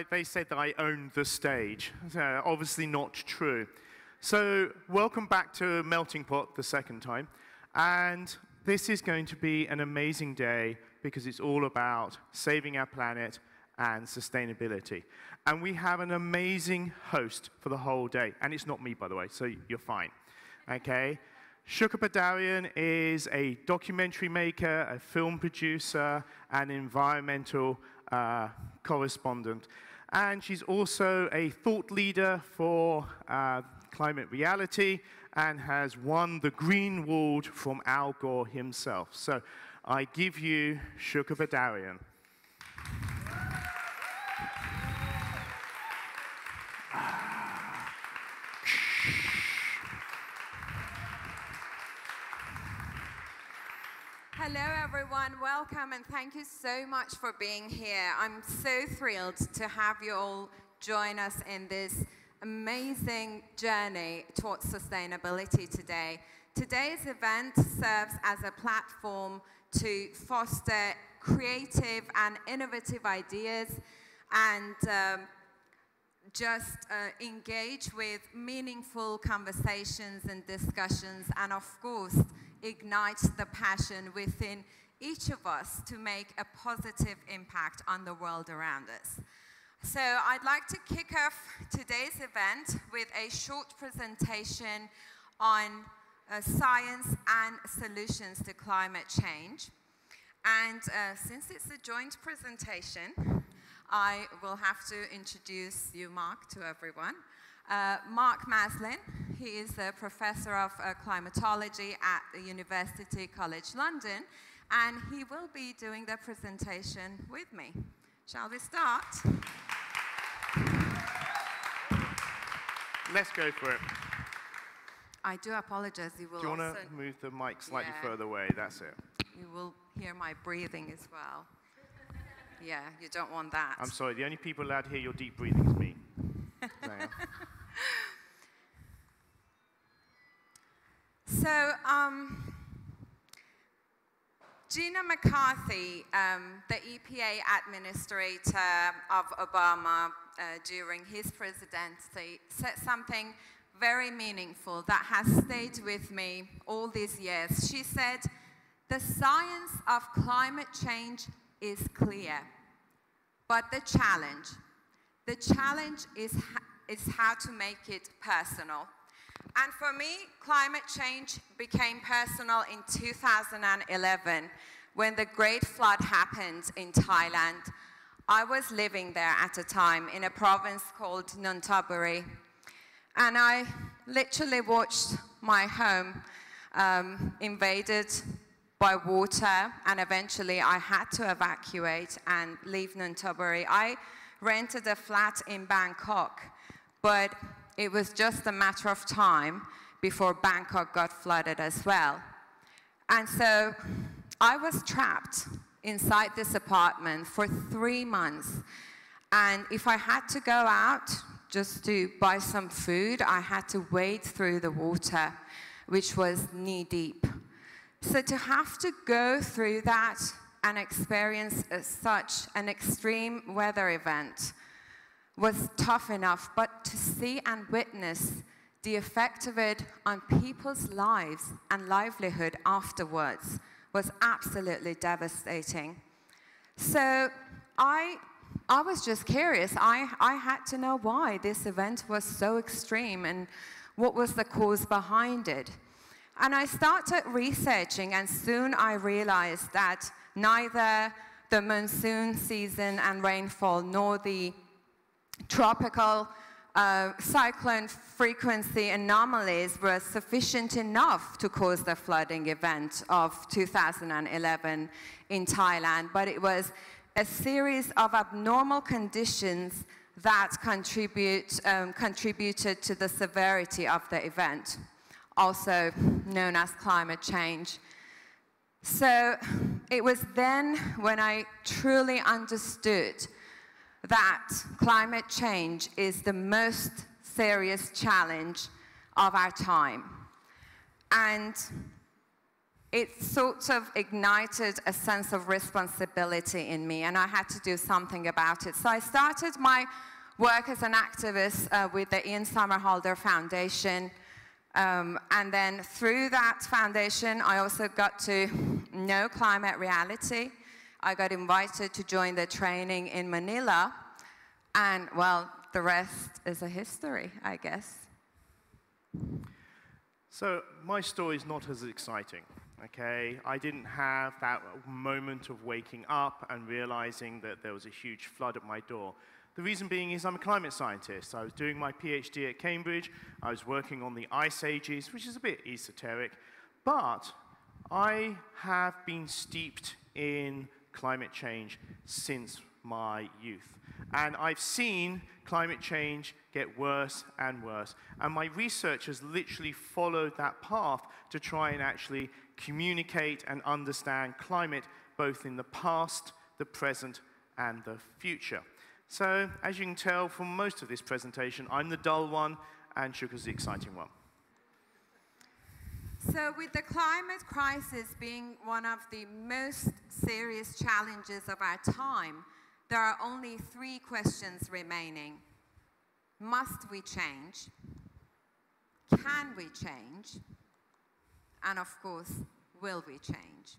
they said that I owned the stage. Obviously not true. So welcome back to Meltingpot the second time. And this is going to be an amazing day because it's all about saving our planet and sustainability. And we have an amazing host for the whole day. And it's not me, by the way, so you're fine. Okay? Shooky Bidarian is a documentary maker, a film producer, and environmental correspondent. And she's also a thought leader for climate reality and has won the Green Award from Al Gore himself. So I give you Shooky Bidarian. Hello everyone, welcome and thank you so much for being here. I'm so thrilled to have you all join us in this amazing journey towards sustainability today. Today's event serves as a platform to foster creative and innovative ideas and just engage with meaningful conversations and discussions, and of course ignite the passion within each of us to make a positive impact on the world around us. So I'd like to kick off today's event with a short presentation on science and solutions to climate change. And since it's a joint presentation, I will have to introduce you, Mark, to everyone. Marka Maslin, he is a professor of climatology at the University College London, and he will be doing the presentation with me. Shall we start? Let's go for it. I do apologize. You will do you want also to move the mic slightly further away? That's it. You will hear my breathing as well. Yeah, you don't want that. I'm sorry, the only people allowed to hear your deep breathing is me. So, Gina McCarthy, the EPA administrator of Obama during his presidency, said something very meaningful that has stayed with me all these years. She said, "The science of climate change is clear, but the challenge is how to make it personal." And for me, climate change became personal in 2011 when the Great Flood happened in Thailand. I was living there at a time in a province called Nonthaburi, and I literally watched my home invaded by water, and eventually I had to evacuate and leave Nonthaburi. I rented a flat in Bangkok, but it was just a matter of time before Bangkok got flooded as well. And so I was trapped inside this apartment for 3 months. And if I had to go out just to buy some food, I had to wade through the water, which was knee-deep. So to have to go through that and experience such an extreme weather event was tough enough, but to see and witness the effect of it on people's lives and livelihood afterwards was absolutely devastating. So I was just curious. I had to know why this event was so extreme and what was the cause behind it. And I started researching, and soon I realized that neither the monsoon season and rainfall nor the tropical cyclone frequency anomalies were sufficient enough to cause the flooding event of 2011 in Thailand, but it was a series of abnormal conditions that contributed to the severity of the event, also known as climate change. So it was then when I truly understood that climate change is the most serious challenge of our time. And it sort of ignited a sense of responsibility in me, and I had to do something about it. So I started my work as an activist with the Ian Somerhalder Foundation, and then through that foundation, I also got to know climate reality. I got invited to join the training in Manila, and well, the rest is a history, I guess. So my story is not as exciting, okay? I didn't have that moment of waking up and realizing that there was a huge flood at my door. The reason being is I'm a climate scientist. I was doing my PhD at Cambridge. I was working on the ice ages, which is a bit esoteric, but I have been steeped in climate change since my youth. And I've seen climate change get worse and worse. And my research has literally followed that path to try and actually communicate and understand climate both in the past, the present, and the future. So, as you can tell from most of this presentation, I'm the dull one, and Shooka's the exciting one. So with the climate crisis being one of the most serious challenges of our time, there are only 3 questions remaining. Must we change? Can we change? And of course, will we change?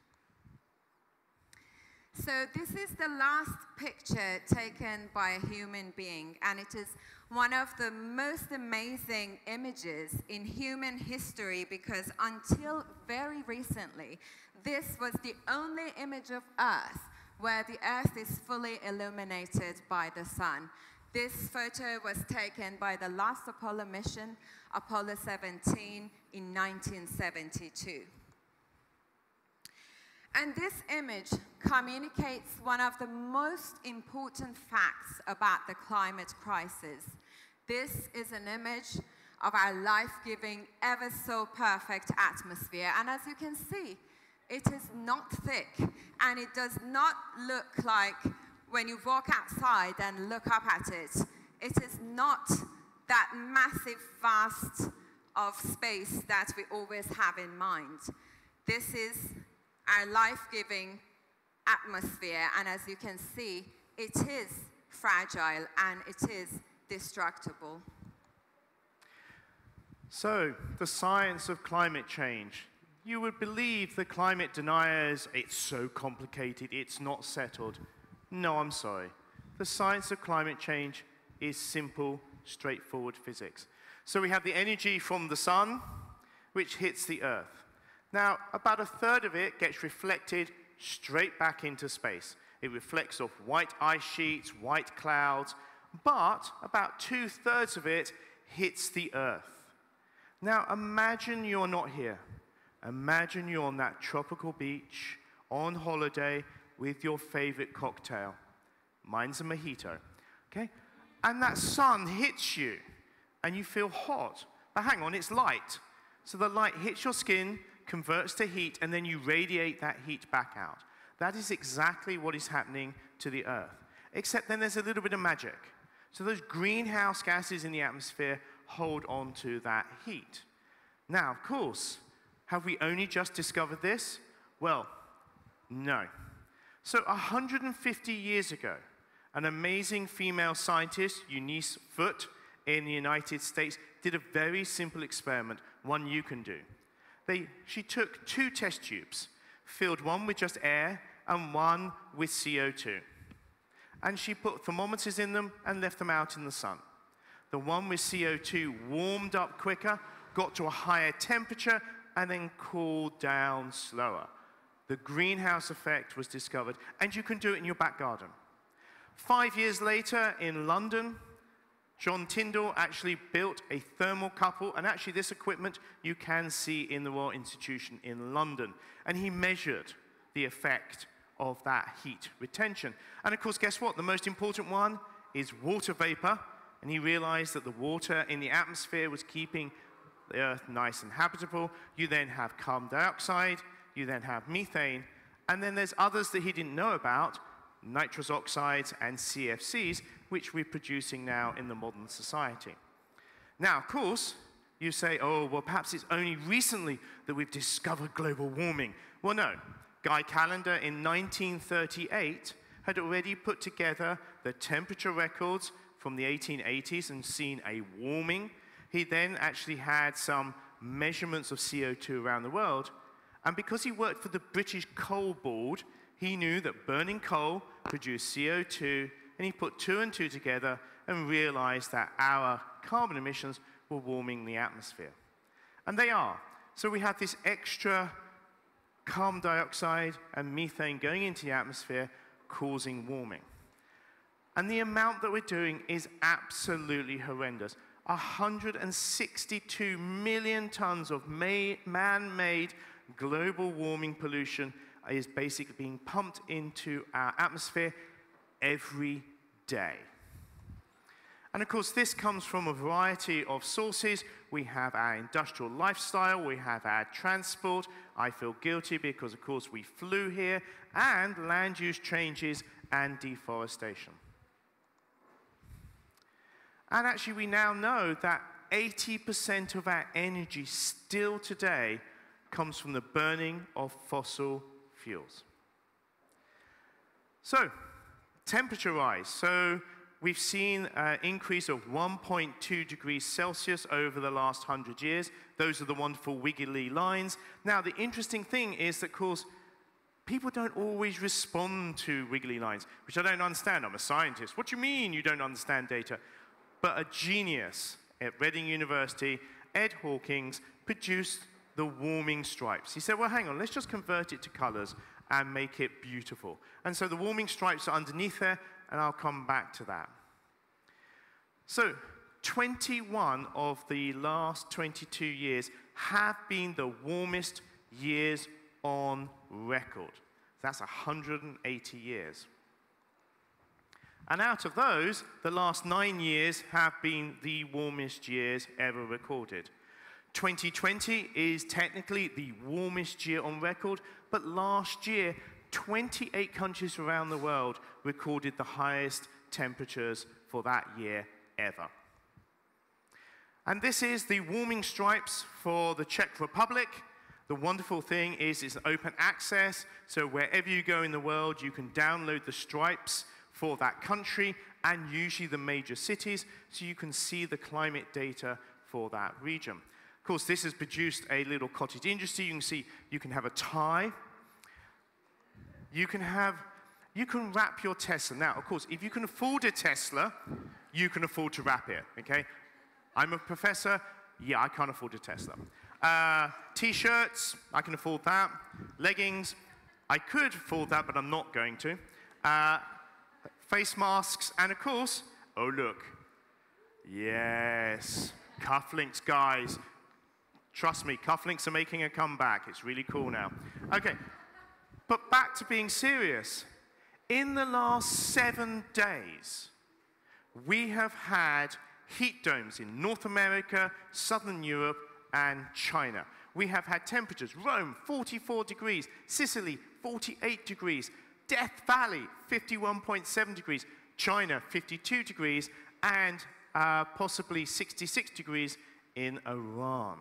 So this is the last picture taken by a human being, and it is one of the most amazing images in human history, because until very recently, this was the only image of Earth where the Earth is fully illuminated by the sun. This photo was taken by the last Apollo mission, Apollo 17, in 1972. And this image communicates one of the most important facts about the climate crisis. This is an image of our life-giving, ever so perfect atmosphere. And as you can see, it is not thick, and it does not look like when you walk outside and look up at it, it is not that massive vast of space that we always have in mind. This is our life-giving atmosphere, and as you can see, it is fragile and it is destructible. So, the science of climate change. You would believe the climate deniers, it's so complicated, it's not settled. No, I'm sorry. The science of climate change is simple, straightforward physics. So we have the energy from the sun, which hits the Earth. Now, about 1/3 of it gets reflected straight back into space. It reflects off white ice sheets, white clouds, but about 2/3 of it hits the Earth. Now, imagine you're not here. Imagine you're on that tropical beach, on holiday, with your favorite cocktail. Mine's a mojito, okay? And that sun hits you, and you feel hot. But hang on, it's light. So the light hits your skin, converts to heat, and then you radiate that heat back out. That is exactly what is happening to the Earth. Except then there's a little bit of magic. So those greenhouse gases in the atmosphere hold on to that heat. Now, of course, have we only just discovered this? Well, no. So 150 years ago, an amazing female scientist, Eunice Foote, in the United States, did a very simple experiment, one you can do. She took 2 test tubes, filled one with just air and one with CO2. And she put thermometers in them and left them out in the sun. The one with CO2 warmed up quicker, got to a higher temperature, and then cooled down slower. The greenhouse effect was discovered, and you can do it in your back garden. 5 years later, in London, John Tyndall actually built a thermocouple, and actually this equipment you can see in the Royal Institution in London. And he measured the effect of that heat retention. And of course, guess what? The most important one is water vapor, and he realized that the water in the atmosphere was keeping the Earth nice and habitable. You then have carbon dioxide, you then have methane, and then there's others that he didn't know about, nitrous oxides and CFCs, which we're producing now in the modern society. Now, of course, You say, oh, well, perhaps it's only recently that we've discovered global warming. Well, no. Guy Callender in 1938 had already put together the temperature records from the 1880s and seen a warming. He then actually had some measurements of CO2 around the world. And because he worked for the British Coal Board, he knew that burning coal produced CO2, and he put 2 and 2 together and realized that our carbon emissions were warming the atmosphere. And they are. So we have this extra carbon dioxide and methane going into the atmosphere, causing warming. And the amount that we're doing is absolutely horrendous. 162 million tons of man-made global warming pollution is basically being pumped into our atmosphere every day. And of course, this comes from a variety of sources. We have our industrial lifestyle, we have our transport. I feel guilty because, of course, we flew here, and land use changes and deforestation. And actually, we now know that 80% of our energy still today comes from the burning of fossil fuels. So, temperature rise. So, we've seen an increase of 1.2 degrees Celsius over the last 100 years. Those are the wonderful wiggly lines. Now, the interesting thing is that, of course, people don't always respond to wiggly lines, which I don't understand. I'm a scientist. What do you mean you don't understand data? But a genius at Reading University, Ed Hawkins, produced the warming stripes. He said, well, hang on, let's just convert it to colors and make it beautiful. And so the warming stripes are underneath there, and I'll come back to that. So 21 of the last 22 years have been the warmest years on record. That's 180 years. And out of those, the last 9 years have been the warmest years ever recorded. 2020 is technically the warmest year on record, but last year, 28 countries around the world recorded the highest temperatures for that year ever. And this is the warming stripes for the Czech Republic. The wonderful thing is it's open access, so wherever you go in the world, you can download the stripes for that country, and usually the major cities, so you can see the climate data for that region. Of course, this has produced a little cottage industry. You can see you can have a tie. You can wrap your Tesla. Now, of course, if you can afford a Tesla, you can afford to wrap it, okay? I'm a professor. Yeah, I can't afford a Tesla. T-shirts, I can afford that. Leggings, I could afford that, but I'm not going to. Face masks, and of course, oh look, yes, cufflinks, guys. Trust me, cufflinks are making a comeback. It's really cool now. Okay, but back to being serious. In the last 7 days, we have had heat domes in North America, Southern Europe, and China. We have had temperatures, Rome, 44 degrees, Sicily, 48 degrees, Death Valley, 51.7 degrees, China, 52 degrees, and possibly 66 degrees in Iran.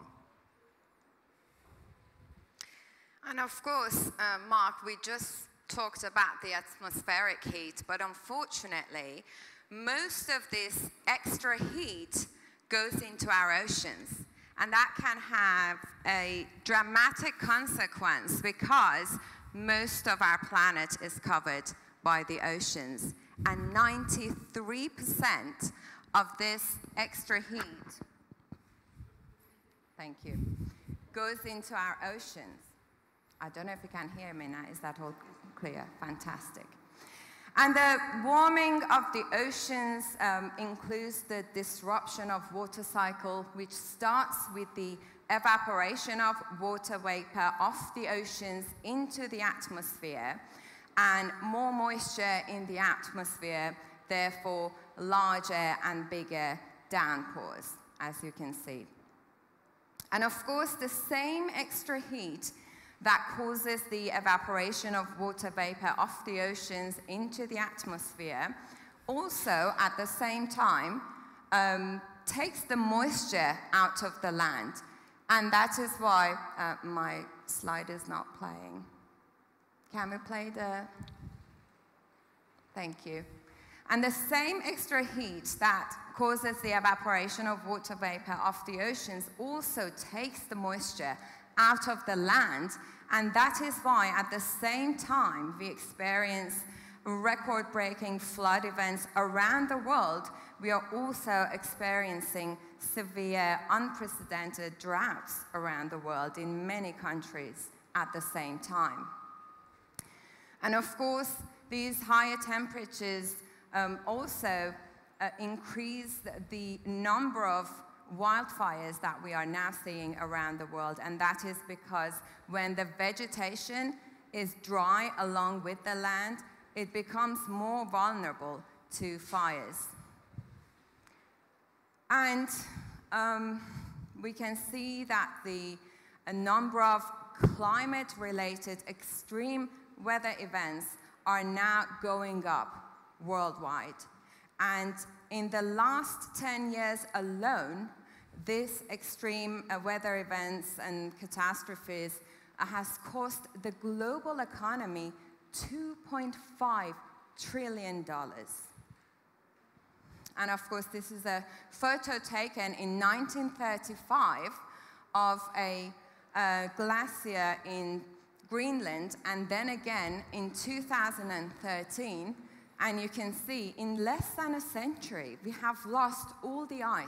And of course, Mark, we just talked about the atmospheric heat, but unfortunately, most of this extra heat goes into our oceans. And that can have a dramatic consequence because most of our planet is covered by the oceans. And 93% of this extra heat, thank you, goes into our oceans. I don't know if you can hear me now. Is that all clear? Fantastic. And the warming of the oceans includes the disruption of water cycle, which starts with the evaporation of water vapor off the oceans into the atmosphere, and more moisture in the atmosphere, therefore larger and bigger downpours, as you can see. And of course, the same extra heat that causes the evaporation of water vapor off the oceans into the atmosphere also, at the same time, takes the moisture out of the land. And that is why my slide is not playing. Can we play the... Thank you. And the same extra heat that causes the evaporation of water vapor off the oceans also takes the moisture out of the land, and that is why at the same time we experience record-breaking flood events around the world, we are also experiencing severe, unprecedented droughts around the world in many countries at the same time. And of course, these higher temperatures also increase the number of wildfires that we are now seeing around the world, and that is because when the vegetation is dry along with the land, it becomes more vulnerable to fires. And we can see that the number of climate-related extreme weather events are now going up worldwide. And in the last 10 years alone, this extreme weather events and catastrophes has cost the global economy $2.5 trillion. And of course, this is a photo taken in 1935 of a glacier in Greenland, and then again in 2013. And you can see in less than a century, we have lost all the ice.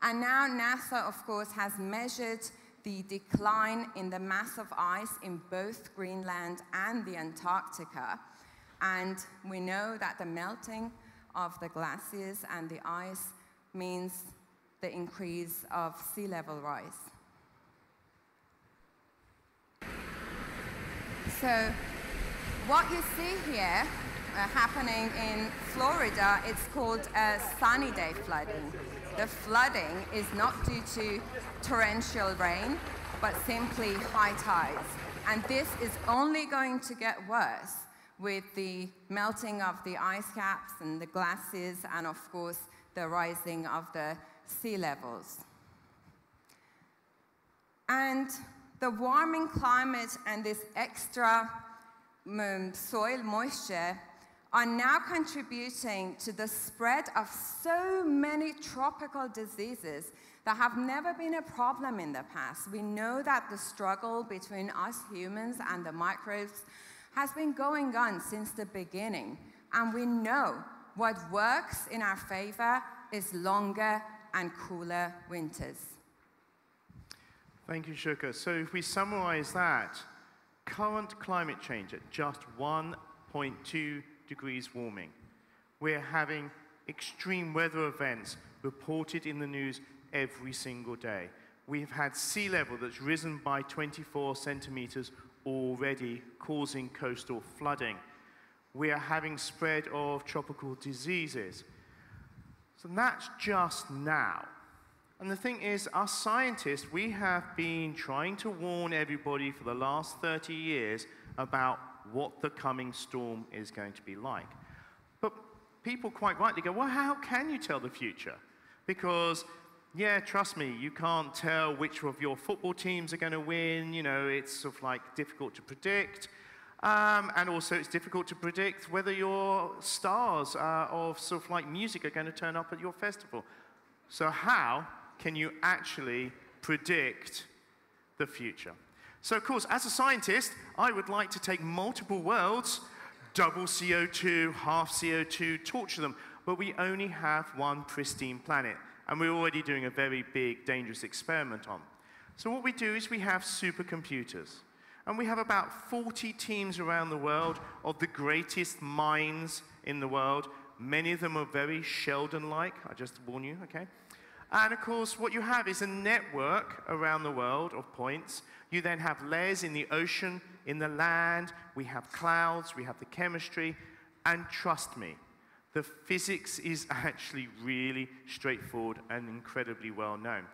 And now NASA, of course, has measured the decline in the mass of ice in both Greenland and the Antarctica. And we know that the melting of the glaciers and the ice means the increase of sea level rise. So what you see here happening in Florida, it's called sunny day flooding. The flooding is not due to torrential rain, but simply high tides. And this is only going to get worse with the melting of the ice caps and the glaciers, and of course, the rising of the sea levels. And the warming climate and this extra soil moisture are now contributing to the spread of so many tropical diseases that have never been a problem in the past. We know that the struggle between us humans and the microbes has been going on since the beginning. And we know what works in our favor is longer and cooler winters. Thank you, Shooka. So if we summarize that, current climate change at just 1.2 degrees warming. We're having extreme weather events reported in the news every single day. We've had sea level that's risen by 24 centimeters already, causing coastal flooding. We are having spread of tropical diseases. So that's just now. And the thing is, us scientists, we have been trying to warn everybody for the last 30 years about what the coming storm is going to be like. But people quite rightly go, well, how can you tell the future? Because, yeah, trust me, you can't tell which of your football teams are going to win. You know, it's sort of like difficult to predict. And also it's difficult to predict whether your stars of sort of like music are going to turn up at your festival. So how can you actually predict the future? So, of course, as a scientist, I would like to take multiple worlds, double CO2, half CO2, torture them, but we only have one pristine planet, and we're already doing a very big, dangerous experiment on. So what we do is we have supercomputers, and we have about 40 teams around the world of the greatest minds in the world. Many of them are very Sheldon-like, I just warn you, okay? And of course, what you have is a network around the world of points. You then have layers in the ocean, in the land, we have clouds, we have the chemistry, and trust me, the physics is actually really straightforward and incredibly well known.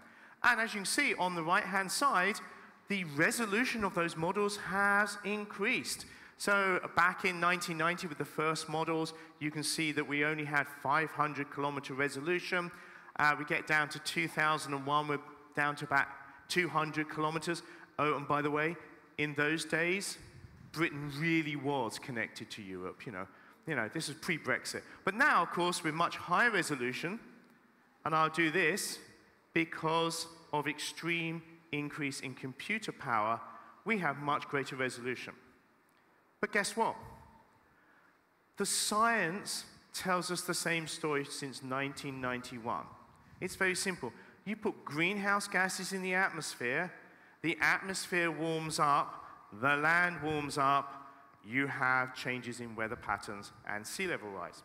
And as you can see on the right-hand side, the resolution of those models has increased. So back in 1990 with the first models, you can see that we only had 500 kilometer resolution. We get down to 2001, we're down to about 200 kilometers. Oh, and by the way, in those days, Britain really was connected to Europe, you know, this is pre-Brexit. But now, of course, with much higher resolution, and I'll do this because of extreme increase in computer power, we have much greater resolution. But guess what? The science tells us the same story since 1991. It's very simple. You put greenhouse gases in the atmosphere warms up, the land warms up, you have changes in weather patterns and sea level rise.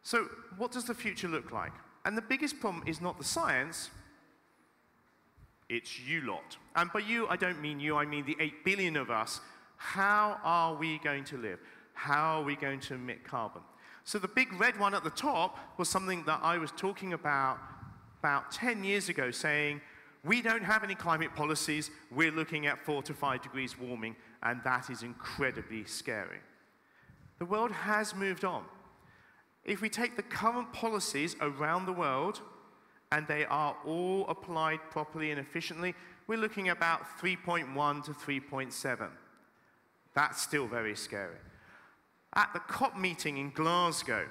So what does the future look like? And the biggest problem is not the science, it's you lot. And by you, I don't mean you, I mean the 8 billion of us. How are we going to live? How are we going to emit carbon? So the big red one at the top was something that I was talking about 10 years ago, saying, we don't have any climate policies, we're looking at 4 to 5 degrees warming, and that is incredibly scary. The world has moved on. If we take the current policies around the world, and they are all applied properly and efficiently, we're looking at about 3.1 to 3.7. That's still very scary. At the COP meeting in Glasgow,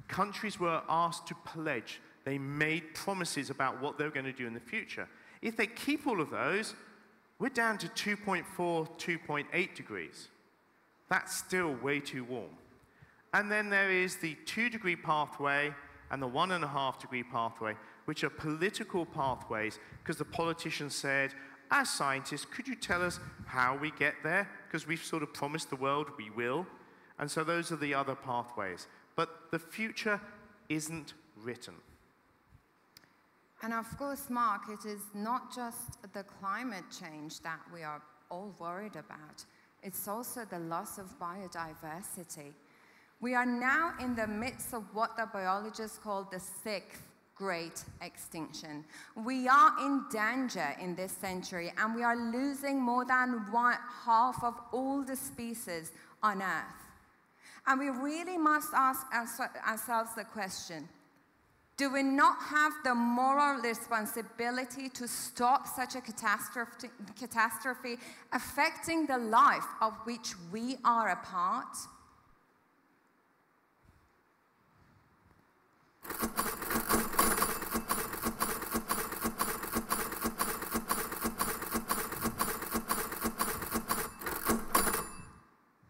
countries were asked to pledge. They made promises about what they were going to do in the future. If they keep all of those, we're down to 2.4, 2.8 degrees. That's still way too warm. And then there is the 2-degree pathway and the 1.5-degree pathway, which are political pathways, because the politicians said, as scientists, could you tell us how we get there? Because we've sort of promised the world we will. And so those are the other pathways. But the future isn't written. And of course, Mark, it is not just the climate change that we are all worried about. It's also the loss of biodiversity. We are now in the midst of what the biologists call the 6th great extinction. We are in danger in this century, and we are losing more than half of all the species on Earth. And we really must ask ourselves the question, do we not have the moral responsibility to stop such a catastrophe affecting the life of which we are a part?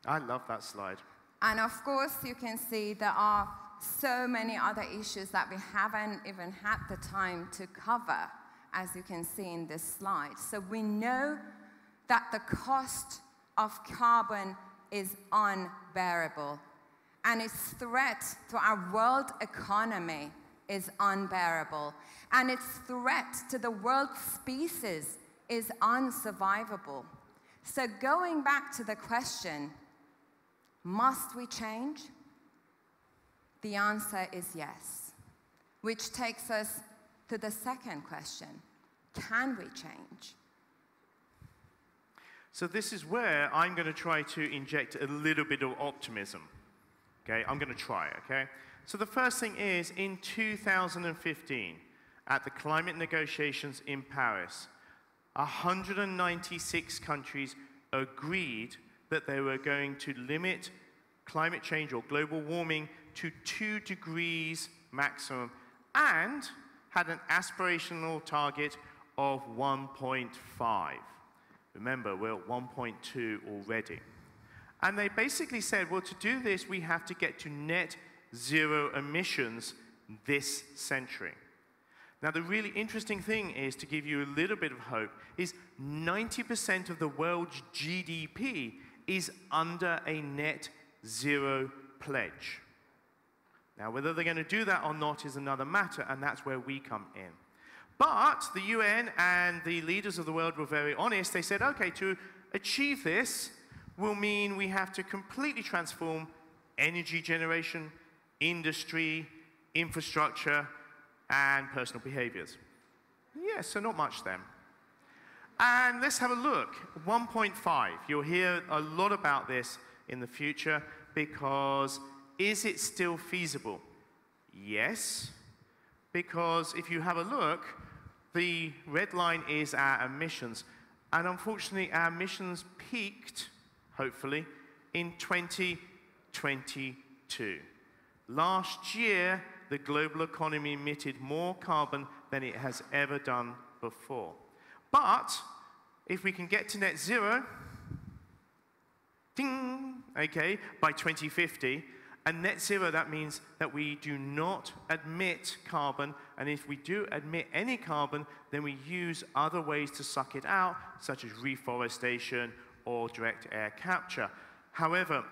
I love that slide. And of course, you can see there are so many other issues that we haven't even had the time to cover, as you can see in this slide. So we know that the cost of carbon is unbearable, and its threat to our world economy is unbearable, and its threat to the world species is unsurvivable. So going back to the question, must we change? The answer is yes, which takes us to the second question. Can we change? So this is where I'm going to try to inject a little bit of optimism. Okay, I'm going to try, okay? So the first thing is, in 2015, at the climate negotiations in Paris, 196 countries agreed that they were going to limit climate change or global warming to 2 degrees maximum, and had an aspirational target of 1.5. Remember, we're at 1.2 already. And they basically said, well, to do this, we have to get to net zero emissions this century. Now, the really interesting thing is, to give you a little bit of hope, is 90% of the world's GDP is under a net zero pledge. Now, whether they're going to do that or not is another matter, and that's where we come in. But the UN and the leaders of the world were very honest. They said, okay, to achieve this will mean we have to completely transform energy generation, industry, infrastructure, and personal behaviors. Yeah, so not much then. And let's have a look. 1.5. You'll hear a lot about this in the future, because is it still feasible? Yes, because if you have a look, the red line is our emissions. And unfortunately, our emissions peaked, hopefully, in 2022. Last year, the global economy emitted more carbon than it has ever done before. But if we can get to net zero, ding, okay, by 2050, and net zero, that means that we do not emit carbon, and if we do emit any carbon, then we use other ways to suck it out, such as reforestation or direct air capture. However,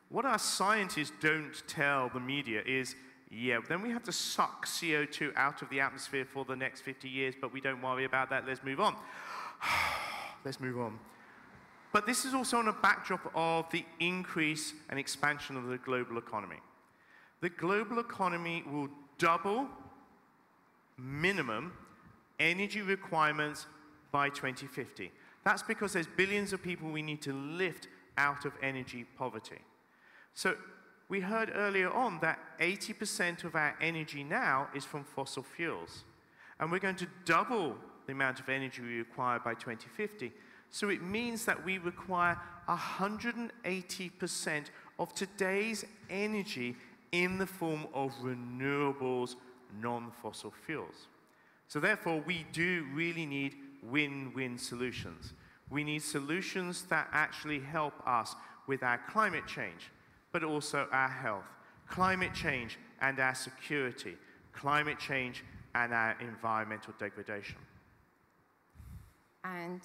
what our scientists don't tell the media is, yeah, then we have to suck CO2 out of the atmosphere for the next 50 years, but we don't worry about that, let's move on. Let's move on. But this is also on a backdrop of the increase and expansion of the global economy. The global economy will double, minimum, energy requirements by 2050. That's because there's billions of people we need to lift out of energy poverty. So we heard earlier on that 80% of our energy now is from fossil fuels. And we're going to double the amount of energy we require by 2050. So it means that we require 180% of today's energy in the form of renewables, non-fossil fuels. So therefore, we do really need win-win solutions. We need solutions that actually help us with our climate change, but also our health, climate change and our security, climate change and our environmental degradation. And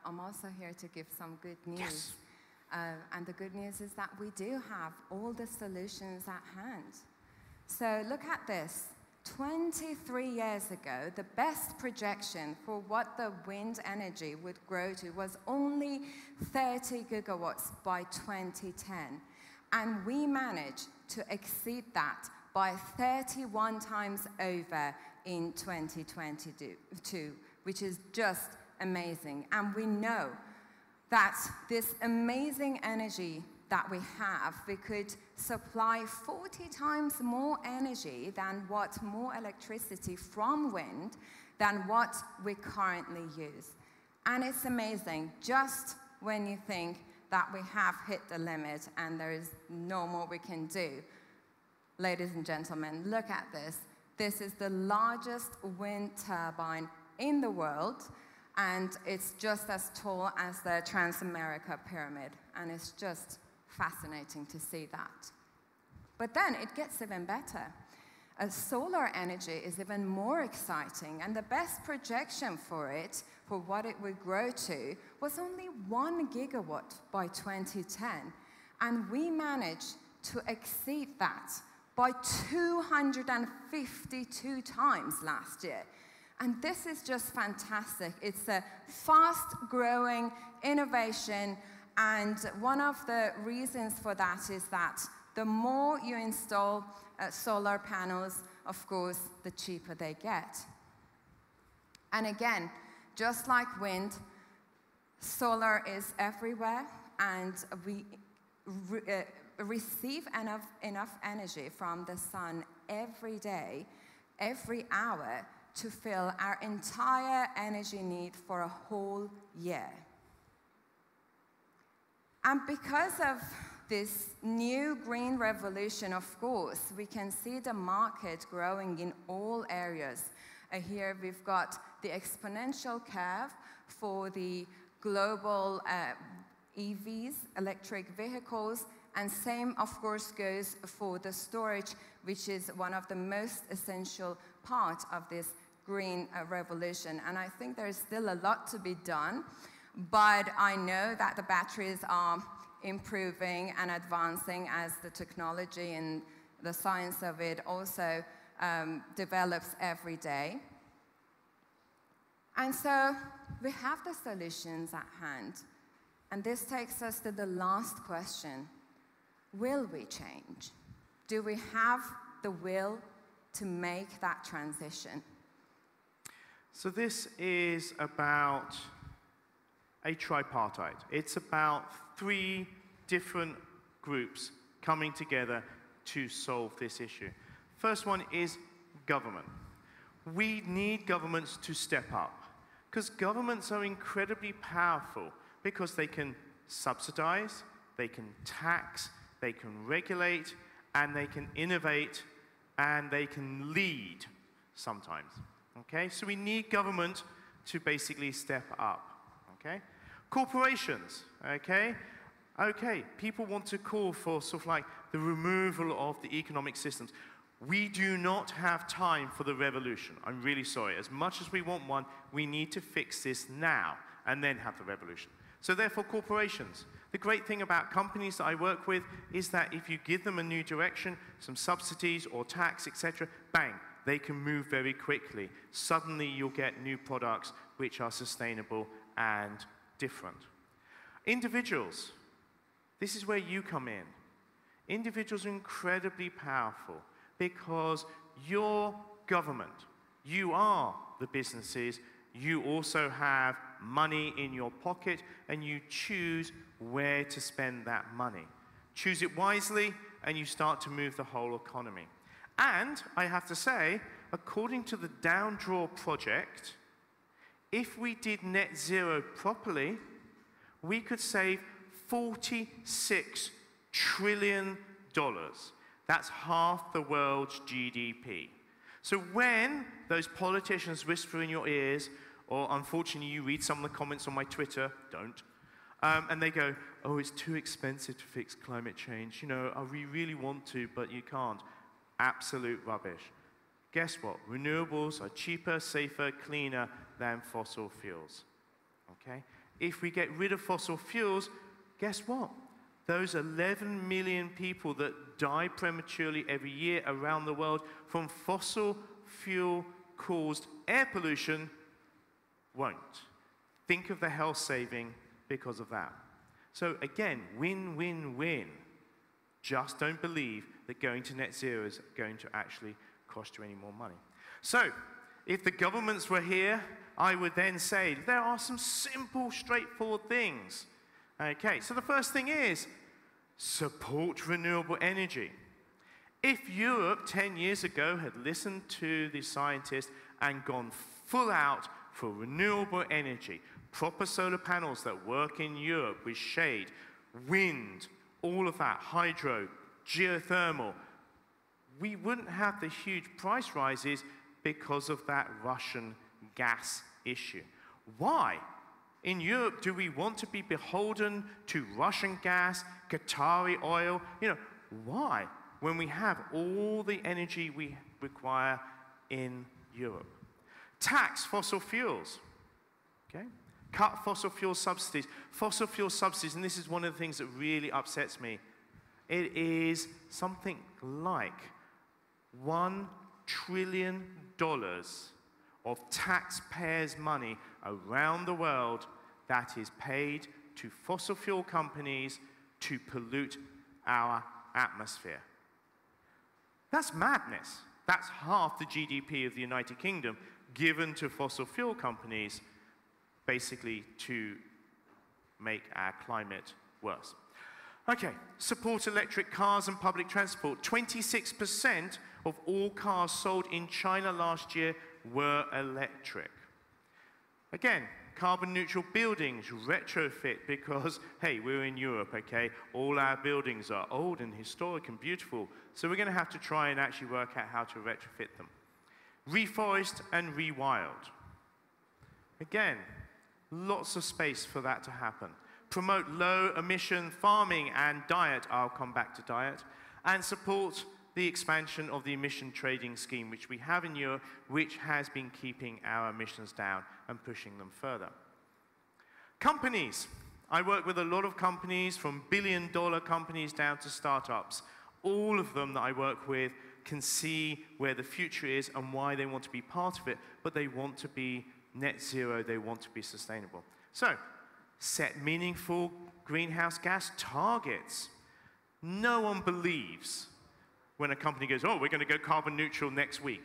I'm also here to give some good news. Yes. And the good news is that we do have all the solutions at hand. So look at this. 23 years ago, the best projection for what the wind energy would grow to was only 30 gigawatts by 2010. And we managed to exceed that by 31 times over in 2022, which is just amazing. And we know that this amazing energy that we have, we could supply 40 times more energy than what more electricity from wind than what we currently use. And it's amazing, just when you think that we have hit the limit and there is no more we can do. Ladies and gentlemen, look at this. This is the largest wind turbine in the world, and it's just as tall as the Transamerica Pyramid, and it's just fascinating to see that. But then it gets even better. Solar energy is even more exciting, and the best projection for it, for what it would grow to, was only 1 gigawatt by 2010. And we managed to exceed that by 252 times last year. And this is just fantastic. It's a fast-growing innovation, and one of the reasons for that is that the more you install solar panels, of course, the cheaper they get. And again, just like wind, solar is everywhere, and we receive enough energy from the sun every day, every hour, to fill our entire energy need for a whole year. And because of this new green revolution, of course, we can see the market growing in all areas. Here we've got the exponential curve for the global EVs, electric vehicles, and same, of course, goes for the storage, which is one of the most essential parts of this green revolution. And I think there's still a lot to be done, but I know that the batteries are improving and advancing as the technology and the science of it also develops every day. And so we have the solutions at hand. And this takes us to the last question. Will we change? Do we have the will to make that transition? So this is about a tripartite. It's about 3 different groups coming together to solve this issue. First one is government. We need governments to step up, because governments are incredibly powerful because they can subsidize, they can tax, they can regulate, and they can innovate, and they can lead sometimes. Okay? So we need government to basically step up. Okay? Corporations. Okay? Okay, people want to call for sort of like the removal of the economic systems. We do not have time for the revolution. I'm really sorry. As much as we want one, we need to fix this now and then have the revolution. So therefore, corporations. The great thing about companies that I work with is that if you give them a new direction, some subsidies or tax, etc., bang, they can move very quickly. Suddenly you'll get new products which are sustainable and different. Individuals. This is where you come in. Individuals are incredibly powerful because your government, you are the businesses, you also have money in your pocket and you choose where to spend that money. Choose it wisely and you start to move the whole economy. And I have to say, according to the Down Draw project, if we did net zero properly, we could save $46 trillion. That's half the world's GDP. So when those politicians whisper in your ears, or unfortunately you read some of the comments on my Twitter, don't, and they go, oh, it's too expensive to fix climate change. You know, we really want to, but you can't. Absolute rubbish. Guess what? Renewables are cheaper, safer, cleaner than fossil fuels. Okay? If we get rid of fossil fuels, guess what? Those 11 million people that die prematurely every year around the world from fossil fuel-caused air pollution won't. Think of the health saving because of that. So again, win, win, win. Just don't believe that going to net zero is going to actually cost you any more money. So, if the governments were here, I would then say there are some simple, straightforward things. Okay, so the first thing is support renewable energy. If Europe 10 years ago had listened to the scientists and gone full out for renewable energy, proper solar panels that work in Europe with shade, wind, all of that, hydro, geothermal, we wouldn't have the huge price rises because of that Russian gas issue. Why? In Europe, do we want to be beholden to Russian gas, Qatari oil? You know, why? When we have all the energy we require in Europe. Tax fossil fuels, okay? Cut fossil fuel subsidies. Fossil fuel subsidies, and this is one of the things that really upsets me, it is something like $1 trillion of taxpayers' money around the world that is paid to fossil fuel companies to pollute our atmosphere. That's madness. That's half the GDP of the United Kingdom given to fossil fuel companies basically to make our climate worse. Okay, support electric cars and public transport. 26% of all cars sold in China last year were electric. Again, carbon neutral buildings, retrofit, because, hey, we're in Europe, okay? All our buildings are old and historic and beautiful, so we're going to have to try and actually work out how to retrofit them. Reforest and rewild. Again, lots of space for that to happen. Promote low-emission farming and diet, I'll come back to diet, and support the expansion of the emission trading scheme, which we have in Europe, which has been keeping our emissions down and pushing them further. Companies. I work with a lot of companies, from billion-dollar companies down to startups. All of them that I work with can see where the future is and why they want to be part of it, but they want to be net zero, they want to be sustainable. So, set meaningful greenhouse gas targets. No one believes when a company goes, oh, we're going to go carbon neutral next week.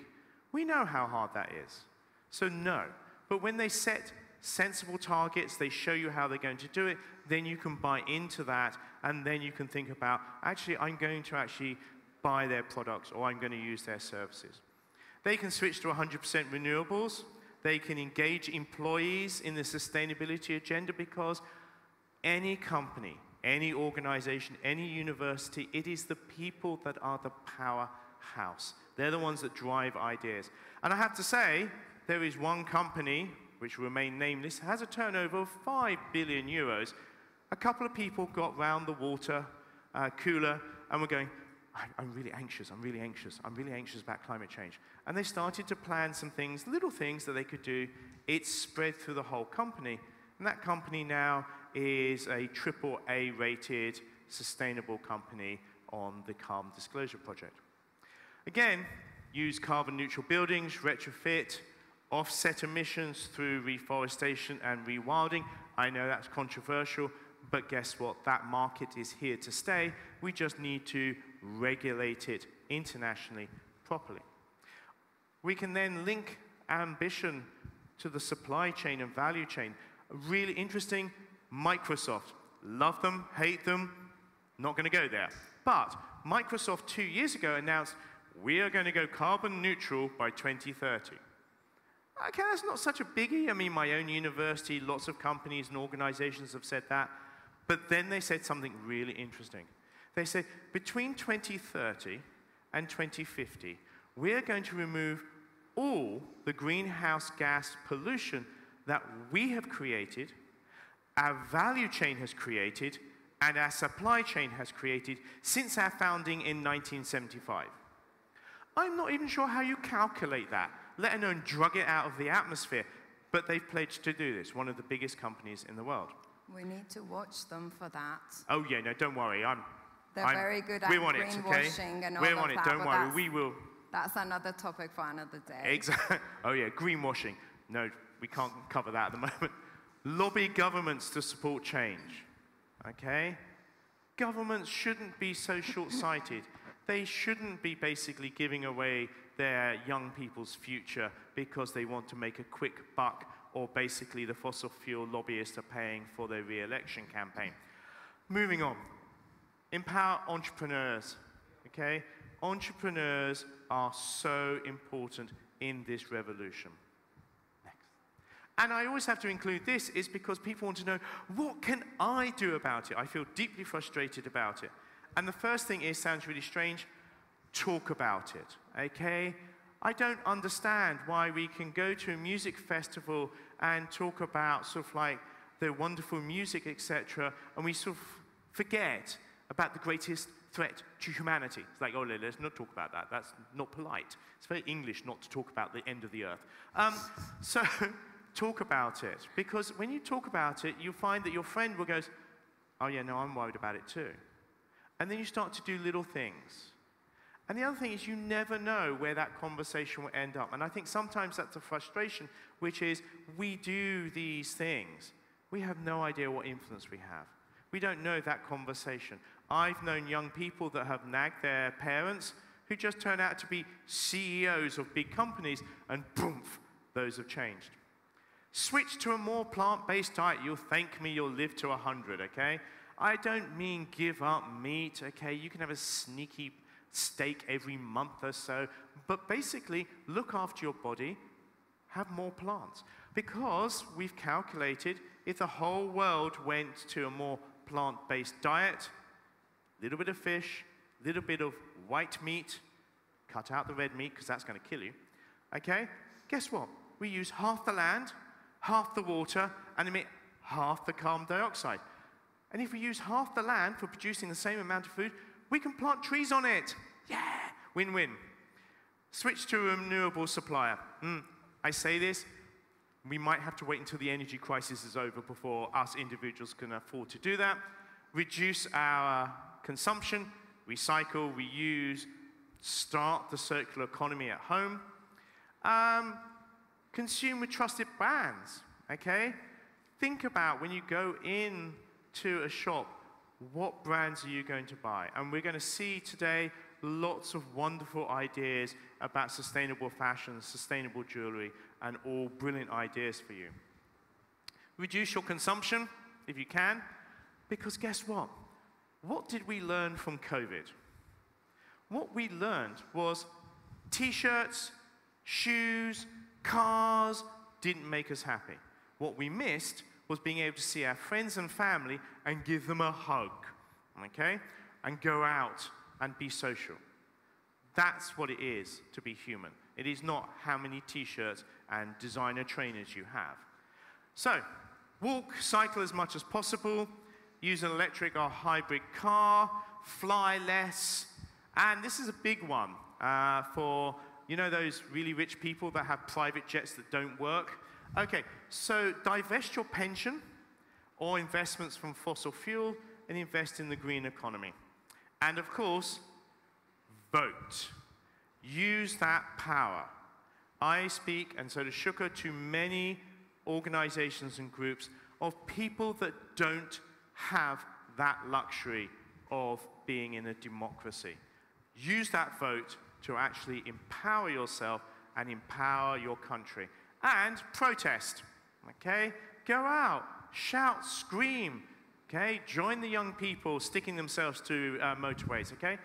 We know how hard that is. So no. But when they set sensible targets, they show you how they're going to do it, then you can buy into that, and then you can think about, actually, I'm going to actually buy their products, or I'm going to use their services. They can switch to 100% renewables. They can engage employees in the sustainability agenda, because any company, any organization, any university, it is the people that are the powerhouse. They're the ones that drive ideas. And I have to say, there is one company, which will remain nameless, has a turnover of 5 billion euros. A couple of people got round the water cooler and were going, I'm really anxious about climate change. And they started to plan some things, little things that they could do. It spread through the whole company. And that company now is a AAA rated sustainable company on the Carbon Disclosure Project. Again, use carbon neutral buildings, retrofit, offset emissions through reforestation and rewilding. I know that's controversial, but guess what? That market is here to stay. We just need to regulate it internationally properly. We can then link ambition to the supply chain and value chain. Really interesting, Microsoft. Love them, hate them, not going to go there. But Microsoft 2 years ago announced, we are going to go carbon neutral by 2030. Okay, that's not such a biggie. I mean, my own university, lots of companies and organizations have said that. But then they said something really interesting. They said, between 2030 and 2050, we're going to remove all the greenhouse gas pollution that we have created, our value chain has created, and our supply chain has created since our founding in 1975. I'm not even sure how you calculate that, let alone drug it out of the atmosphere. But they've pledged to do this, one of the biggest companies in the world. We need to watch them for that. Oh yeah, no, don't worry. They're very good at greenwashing and all of that. We're on it, don't worry, we will. That's another topic for another day. Exactly. Oh yeah, greenwashing. No, we can't cover that at the moment. Lobby governments to support change, okay? Governments shouldn't be so short-sighted. They shouldn't be basically giving away their young people's future because they want to make a quick buck, or basically the fossil fuel lobbyists are paying for their re-election campaign. Moving on. Empower entrepreneurs, okay? Entrepreneurs are so important in this revolution. Next. And I always have to include this is because people want to know, what can I do about it? I feel deeply frustrated about it. And the first thing is, sounds really strange, talk about it, okay? I don't understand why we can go to a music festival and talk about sort of like the wonderful music, etc., and we sort of forget about the greatest threat to humanity. It's like, oh, let's not talk about that. That's not polite. It's very English not to talk about the end of the earth. So talk about it, because when you talk about it, you'll find that your friend will go, oh yeah, no, I'm worried about it too. And then you start to do little things. And the other thing is, you never know where that conversation will end up. And I think sometimes that's a frustration, which is we do these things. We have no idea what influence we have. We don't know that conversation. I've known young people that have nagged their parents who just turn out to be CEOs of big companies, and boom, those have changed. Switch to a more plant-based diet. You'll thank me, you'll live to 100, okay? I don't mean give up meat, okay? You can have a sneaky steak every month or so, but basically look after your body, have more plants. Because we've calculated if the whole world went to a more plant-based diet, a little bit of fish, a little bit of white meat, cut out the red meat because that's going to kill you, okay? Guess what? We use half the land, half the water, and emit half the carbon dioxide. And if we use half the land for producing the same amount of food, we can plant trees on it. Yeah, win-win. Switch to a renewable supplier. I say this, we might have to wait until the energy crisis is over before us individuals can afford to do that. Reduce our consumption, recycle, reuse, start the circular economy at home. Consume with trusted brands, okay? Think about when you go in to a shop, what brands are you going to buy? And we're going to see today lots of wonderful ideas about sustainable fashion, sustainable jewelry, and all brilliant ideas for you. Reduce your consumption, if you can, because guess what? What did we learn from COVID? What we learned was T-shirts, Shoes, cars didn't make us happy. What we missed was being able to see our friends and family and give them a hug, okay? And go out and be social. That's what it is to be human. It is not how many t-shirts and designer trainers you have. So, walk, cycle as much as possible, use an electric or hybrid car, fly less, and this is a big one for, you know, those really rich people that have private jets that don't work. Okay, so divest your pension or investments from fossil fuel and invest in the green economy. And of course, vote. Use that power. I speak, and so does Shooka, to many organizations and groups of people that don't have that luxury of being in a democracy. Use that vote to actually empower yourself and empower your country. And protest, okay? Go out, shout, scream, okay? Join the young people sticking themselves to motorways, okay?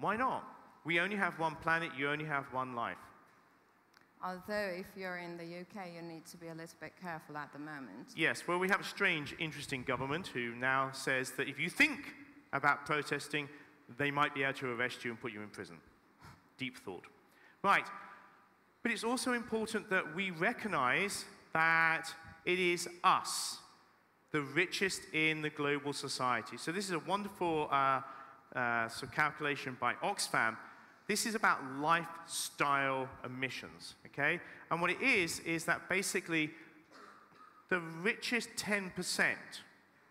Why not? We only have one planet, you only have one life. Although if you're in the UK, you need to be a little bit careful at the moment. Yes, well, we have a strange, interesting government who now says that if you think about protesting, they might be able to arrest you and put you in prison. Deep thought. Right, but it's also important that we recognize that it is us, the richest in the global society. So this is a wonderful sort of calculation by Oxfam. This is about lifestyle emissions, okay? And what it is that basically the richest 10%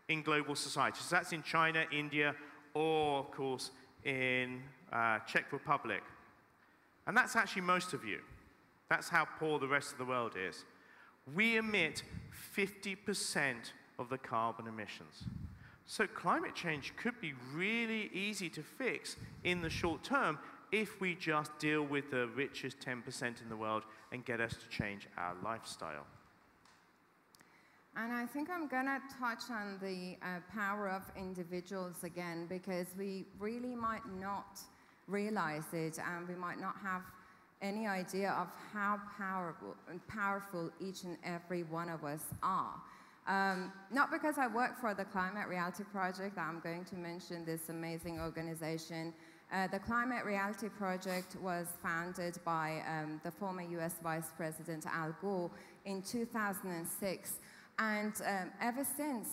in global society, so that's in China, India, or, of course, in Czech Republic. And that's actually most of you. That's how poor the rest of the world is. We emit 50% of the carbon emissions. So climate change could be really easy to fix in the short term if we just deal with the richest 10% in the world and get us to change our lifestyle. And I think I'm going to touch on the power of individuals again, because we really might not realize it, and we might not have any idea of how powerful each and every one of us are. Not because I work for the Climate Reality Project, I'm going to mention this amazing organization. The Climate Reality Project was founded by the former US Vice President Al Gore in 2006. And ever since,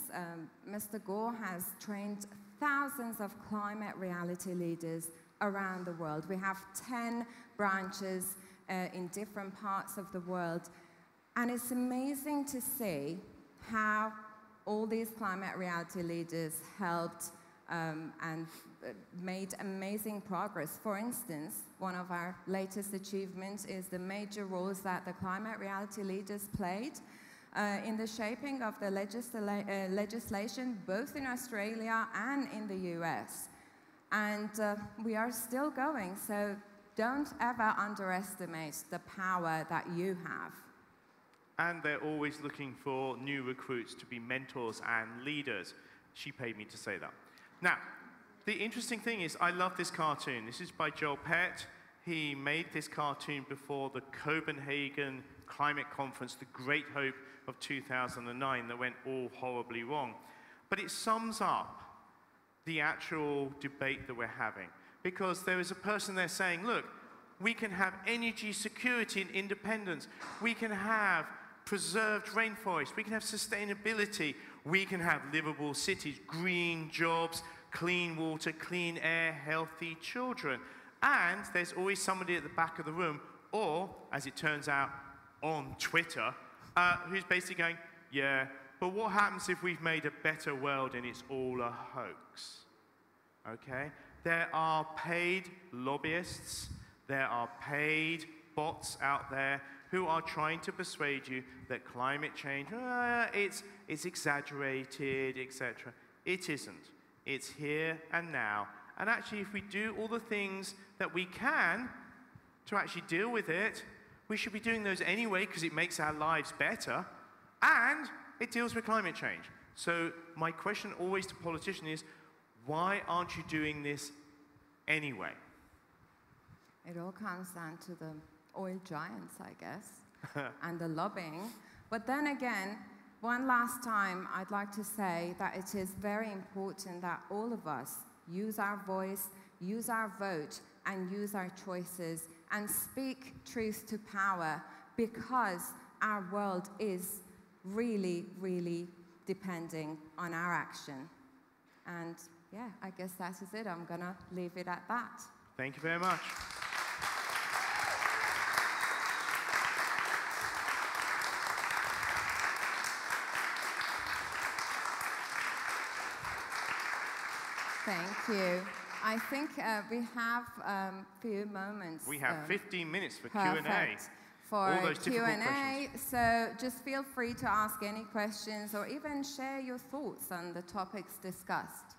Mr. Gore has trained thousands of climate reality leaders around the world. We have 10 branches in different parts of the world. And it's amazing to see how all these climate reality leaders helped and made amazing progress. For instance, one of our latest achievements is the major roles that the climate reality leaders played in the shaping of the legislation, both in Australia and in the US. And we are still going, so don't ever underestimate the power that you have. And they're always looking for new recruits to be mentors and leaders. She paid me to say that. Now, the interesting thing is, I love this cartoon. This is by Joel Pett. He made this cartoon before the Copenhagen Climate Conference, the Great Hope of 2009, that went all horribly wrong. But it sums up the actual debate that we're having. Because there is a person there saying, look, we can have energy security and independence. We can have preserved rainforests. We can have sustainability. We can have livable cities, green jobs, clean water, clean air, healthy children. And there's always somebody at the back of the room, or, as it turns out, on Twitter, who's basically going, yeah, but what happens if we've made a better world and it's all a hoax? Okay? There are paid lobbyists, there are paid bots out there who are trying to persuade you that climate change, it's exaggerated, etc. It isn't. It's here and now. And actually, if we do all the things that we can to actually deal with it, we should be doing those anyway because it makes our lives better, and it deals with climate change. So my question always to politicians is, why aren't you doing this anyway? It all comes down to the oil giants, I guess, and the lobbying. But then again, one last time, I'd like to say that it is very important that all of us use our voice, use our vote, and use our choices, and speak truth to power, because our world is really, really depending on our action. And yeah, I guess that is it. I'm going to leave it at that. Thank you very much. Thank you. I think we have a few moments. We have 15 minutes for perfect. Q&A. For all those difficult Q&A, questions. so just feel free to ask any questions or even share your thoughts on the topics discussed.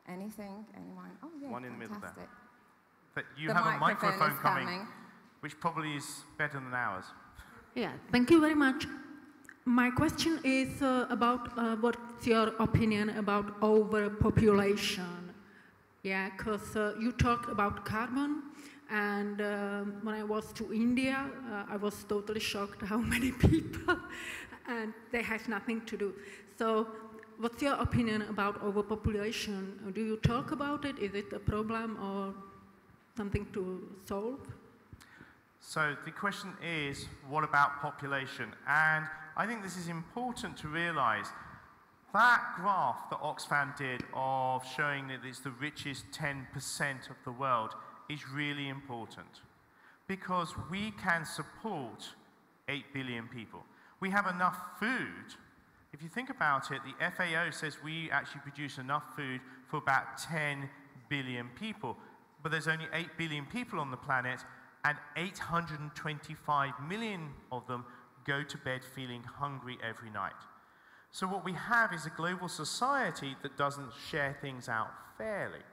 Anything? Anyone? Oh, yeah, One in the middle there. fantastic. But you The have a microphone is coming, which probably is better than ours. Yeah, thank you very much. My question is about what's your opinion about overpopulation? Yeah, because you talked about carbon, and when I was to India, I was totally shocked how many people, and they have nothing to do. So, what's your opinion about overpopulation? Do you talk about it? Is it a problem or something to solve? So the question is, what about population? And I think this is important to realize. That graph that Oxfam did of showing that it's the richest 10% of the world is really important, because we can support 8 billion people. We have enough food. If you think about it, the FAO says we actually produce enough food for about 10 billion people, but there's only 8 billion people on the planet, and 825 million of them go to bed feeling hungry every night. So what we have is a global society that doesn't share things out fairly.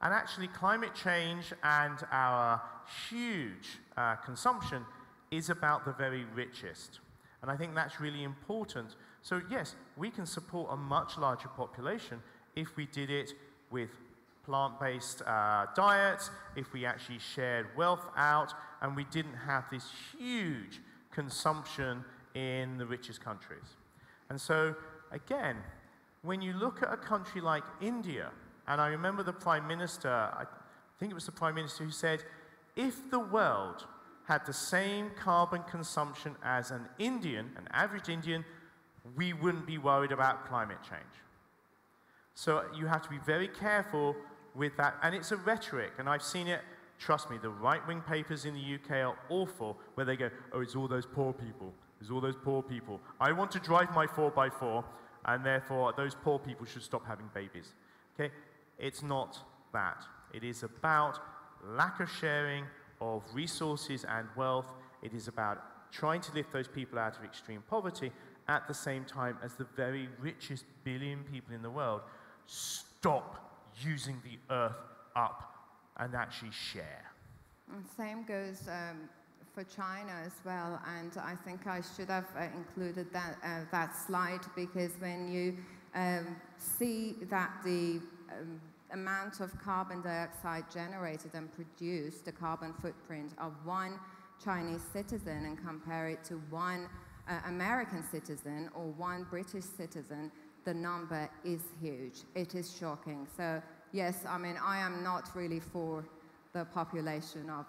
And actually climate change and our huge consumption is about the very richest. And I think that's really important. So yes, we can support a much larger population if we did it with plant-based diets, if we actually shared wealth out, and we didn't have this huge consumption in the richest countries. And so, again, when you look at a country like India, and I remember the Prime Minister, I think it was the Prime Minister who said, if the world had the same carbon consumption as an average Indian, we wouldn't be worried about climate change. So you have to be very careful with that, and it's a rhetoric, and I've seen it. Trust me, the right-wing papers in the UK are awful, where they go, oh, it's all those poor people. It's all those poor people. I want to drive my 4x4, and therefore those poor people should stop having babies. Okay? It's not that. It is about lack of sharing of resources and wealth. It is about trying to lift those people out of extreme poverty at the same time as the very richest billion people in the world stop using the earth up and actually share. And same goes for China as well, and I think I should have included that slide, because when you see that the amount of carbon dioxide generated and produced, the carbon footprint of one Chinese citizen, and compare it to one American citizen or one British citizen, the number is huge. It is shocking. So yes, I mean, I am not really for the population of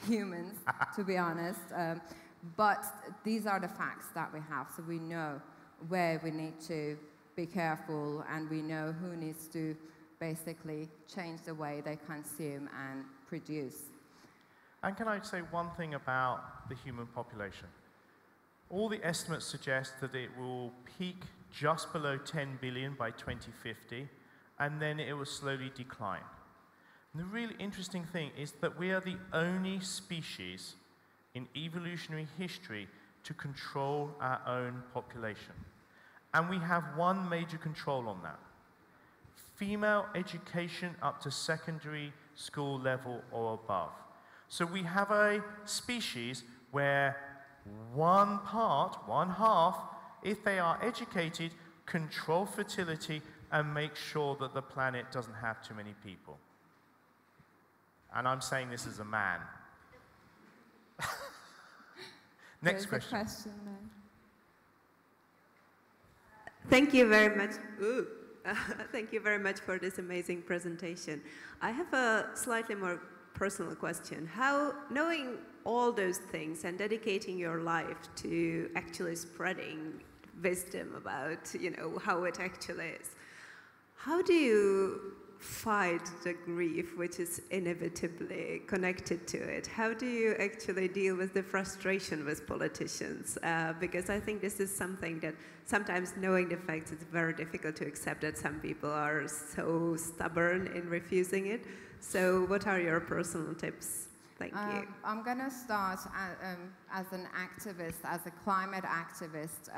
humans, to be honest. But these are the facts that we have, so we know where we need to be careful, and we know who needs to basically change the way they consume and produce. And can I say one thing about the human population? All the estimates suggest that it will peak just below 10 billion by 2050, and then it will slowly decline. And the really interesting thing is that we are the only species in evolutionary history to control our own population. And we have one major control on that: female education up to secondary school level or above. So we have a species where one half, if they are educated, control fertility and make sure that the planet doesn't have too many people. And I'm saying this as a man. Next question. Thank you very much. Thank you very much for this amazing presentation. I have a slightly more personal question. How, knowing all those things and dedicating your life to actually spreading wisdom about, you know, how it actually is, how do you fight the grief which is inevitably connected to it? How do you actually deal with the frustration with politicians? Because I think this is something that sometimes, knowing the facts, it's very difficult to accept that some people are so stubborn in refusing it. So what are your personal tips? Thank you. I'm going to start as an activist, as a climate activist.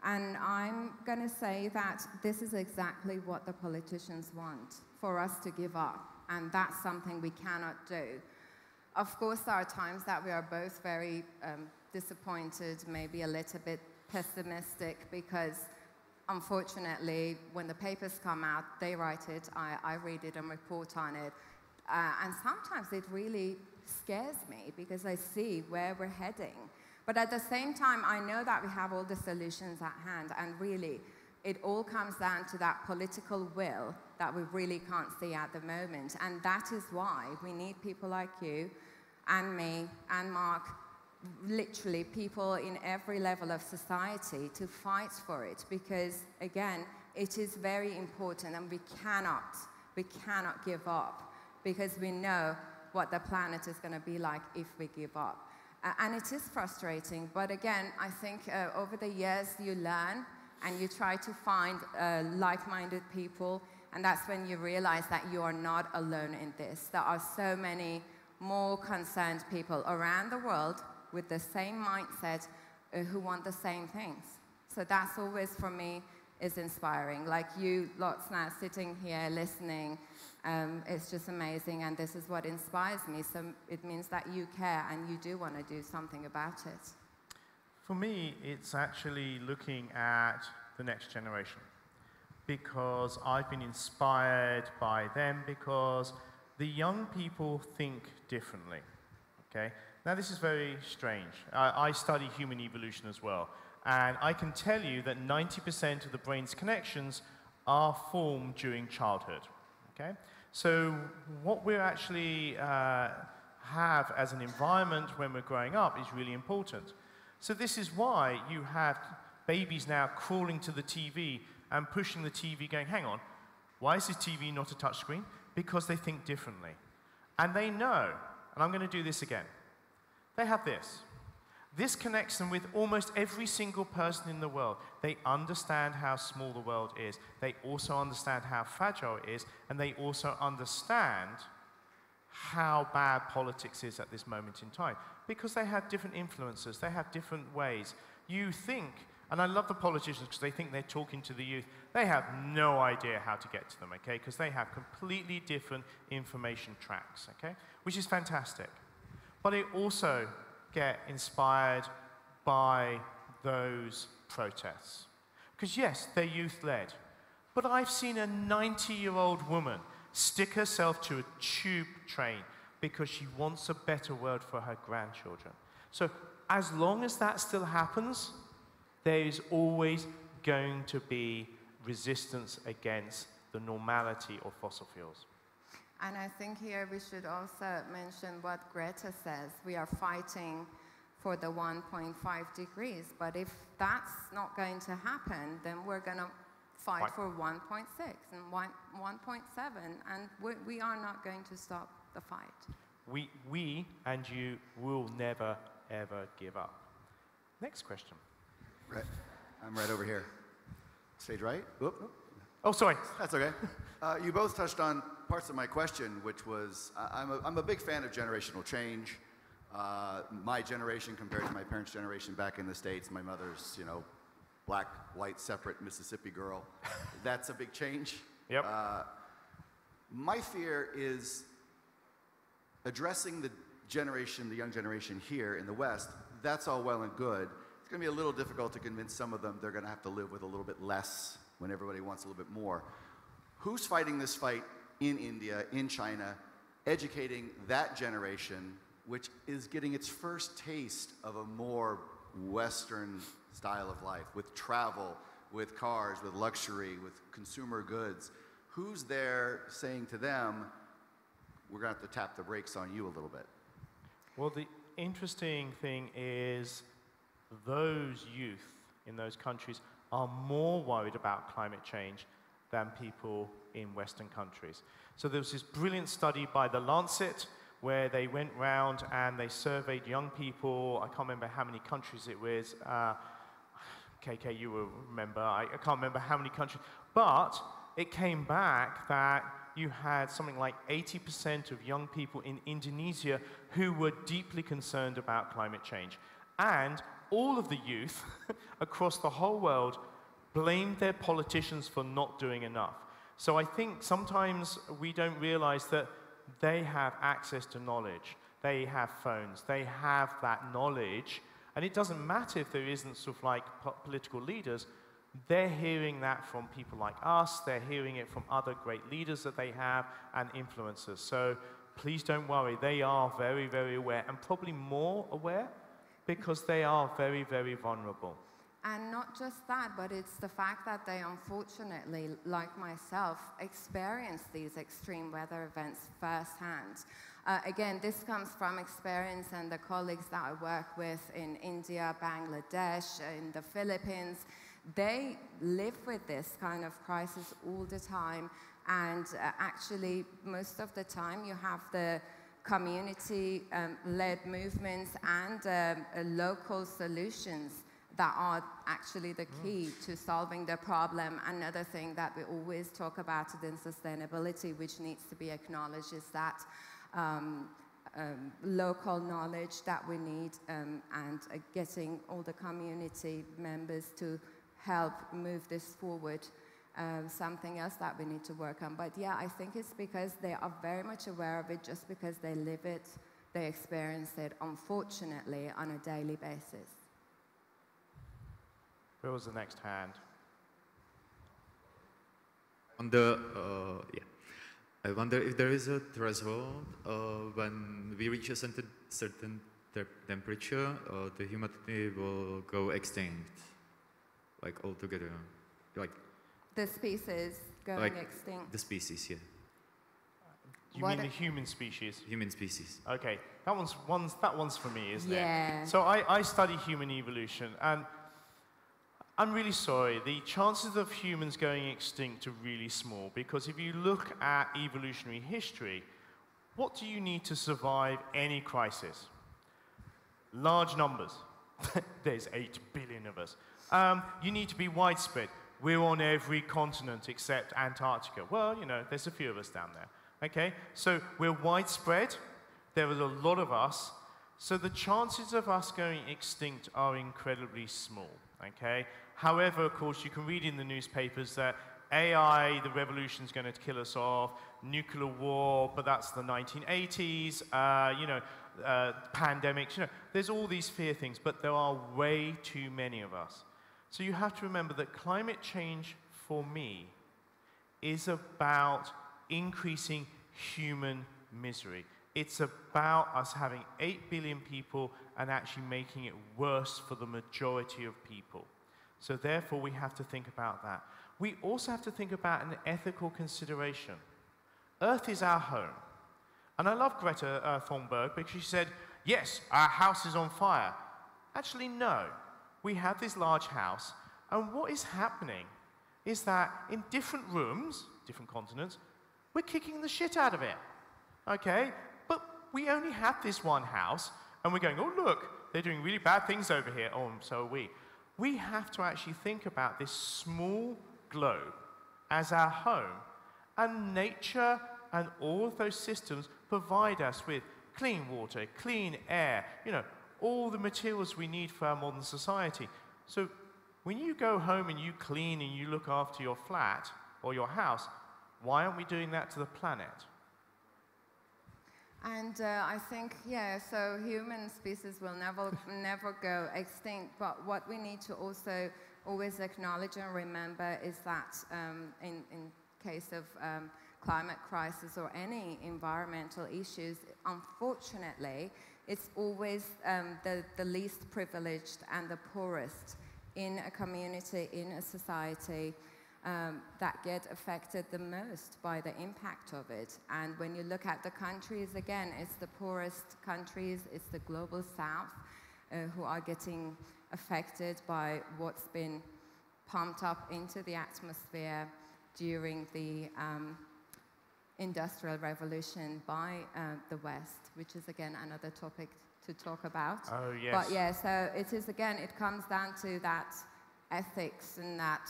And I'm going to say that this is exactly what the politicians want, for us to give up. And that's something we cannot do. Of course, there are times that we are both very disappointed, maybe a little bit pessimistic, because unfortunately, when the papers come out, they write it, I read it and report on it. And sometimes it really scares me, because I see where we're heading. But at the same time, I know that we have all the solutions at hand, and really, it all comes down to that political will that we really can't see at the moment. And that is why we need people like you, and me, and Mark, literally people in every level of society to fight for it. Because, again, it is very important, and we cannot give up, because we know what the planet is going to be like if we give up. And it is frustrating, but again, I think over the years you learn and you try to find like-minded people, and that's when you realize that you are not alone in this. There are so many more concerned people around the world with the same mindset who want the same things. So that's always, for me, is inspiring. Like you lots now sitting here listening, it's just amazing, and this is what inspires me. So it means that you care and you do want to do something about it. For me, it's actually looking at the next generation, because I've been inspired by them, because the young people think differently, okay? Now, this is very strange. I study human evolution as well, and I can tell you that 90% of the brain's connections are formed during childhood, okay? So what we actually have as an environment when we're growing up is really important. So this is why you have babies now crawling to the TV and pushing the TV going, hang on, why is this TV not a touch screen? Because they think differently. And they know, and I'm going to do this again, they have this. This connects them with almost every single person in the world. They understand how small the world is. They also understand how fragile it is, and they also understand how bad politics is at this moment in time, because they have different influences, they have different ways. You think, and I love the politicians because they think they're talking to the youth. They have no idea how to get to them, okay, because they have completely different information tracks, okay, which is fantastic. But they also get inspired by those protests. Because yes, they're youth-led, but I've seen a 90-year-old woman stick herself to a tube train because she wants a better world for her grandchildren. So as long as that still happens, there is always going to be resistance against the normality of fossil fuels. And I think here we should also mention what Greta says. We are fighting for the 1.5 degrees, but if that's not going to happen, then we're going to fight for 1.6 and 1.7, and we are not going to stop the fight. We and you will never, ever give up. Next question. Right. I'm right over here. Stage right? Oop. Oh, sorry. That's okay. You both touched on parts of my question, which was, I'm a big fan of generational change. My generation compared to my parents' generation back in the States, my mother's, you know, black, white, separate Mississippi girl. That's a big change. Yep. My fear is addressing the young generation here in the West. That's all well and good. It's going to be a little difficult to convince some of them they're going to have to live with a little bit less when everybody wants a little bit more. Who's fighting this fight in India, in China, educating that generation which is getting its first taste of a more Western style of life, with travel, with cars, with luxury, with consumer goods. Who's there saying to them, we're going to have to tap the brakes on you a little bit? Well, the interesting thing is those youth in those countries are more worried about climate change than people in Western countries. So there was this brilliant study by The Lancet where they went round and they surveyed young people. I can't remember how many countries it was. KK, you will remember. I can't remember how many countries. But it came back that you had something like 80% of young people in Indonesia who were deeply concerned about climate change. And all of the youth across the whole world blamed their politicians for not doing enough. So I think sometimes we don't realize that they have access to knowledge. They have phones. They have that knowledge. And it doesn't matter if there isn't sort of like political leaders. They're hearing that from people like us. They're hearing it from other great leaders that they have and influencers. So please don't worry. They are very, very aware, and probably more aware because they are very, very vulnerable. And not just that, but it's the fact that they unfortunately, like myself, experience these extreme weather events firsthand. Again, this comes from experience and the colleagues that I work with in India, Bangladesh, in the Philippines. They live with this kind of crisis all the time, and actually most of the time you have the community-led movements and local solutions that are actually the key to solving the problem. Another thing that we always talk about in sustainability, which needs to be acknowledged, is that local knowledge that we need and getting all the community members to help move this forward. Something else that we need to work on. But yeah, I think it's because they are very much aware of it, just because they live it, they experience it, unfortunately, on a daily basis. Where was the next hand? I wonder if there is a threshold when we reach a certain temperature, the humanity will go extinct, like altogether, like the species going like extinct. The species, yeah. You mean the human species? Human species. Okay, that one's for me, isn't it? So I study human evolution, and I'm really sorry, the chances of humans going extinct are really small, because if you look at evolutionary history, what do you need to survive any crisis? Large numbers. There's 8 billion of us. You need to be widespread. We're on every continent except Antarctica. Well, you know, there's a few of us down there. Okay, so we're widespread. There is a lot of us. So the chances of us going extinct are incredibly small. Okay. However, of course, you can read in the newspapers that AI, the revolution, is going to kill us off. Nuclear war, but that's the 1980s. Pandemics. You know, there's all these fear things, but there are way too many of us. So you have to remember that climate change, for me, is about increasing human misery. It's about us having 8 billion people and actually making it worse for the majority of people. So therefore, we have to think about that. We also have to think about an ethical consideration. Earth is our home. And I love Greta Thunberg because she said, yes, our house is on fire. Actually, no. We have this large house, and what is happening is that in different rooms, different continents, we're kicking the shit out of it. Okay? But we only have this one house, and we're going, oh, look, they're doing really bad things over here. Oh, and so are we. We have to actually think about this small globe as our home, and nature and all of those systems provide us with clean water, clean air, you know, all the materials we need for our modern society. So when you go home and you clean and you look after your flat or your house, why aren't we doing that to the planet? And I think, yeah, so human species will never go extinct, but what we need to also always acknowledge and remember is that in case of climate crisis or any environmental issues, unfortunately, it's always the least privileged and the poorest in a community, in a society, that get affected the most by the impact of it. And when you look at the countries, again, it's the poorest countries, it's the global south who are getting affected by what's been pumped up into the atmosphere during the Industrial Revolution by the West, which is again another topic to talk about. Oh, yes. But yeah, so it is again, it comes down to that ethics and that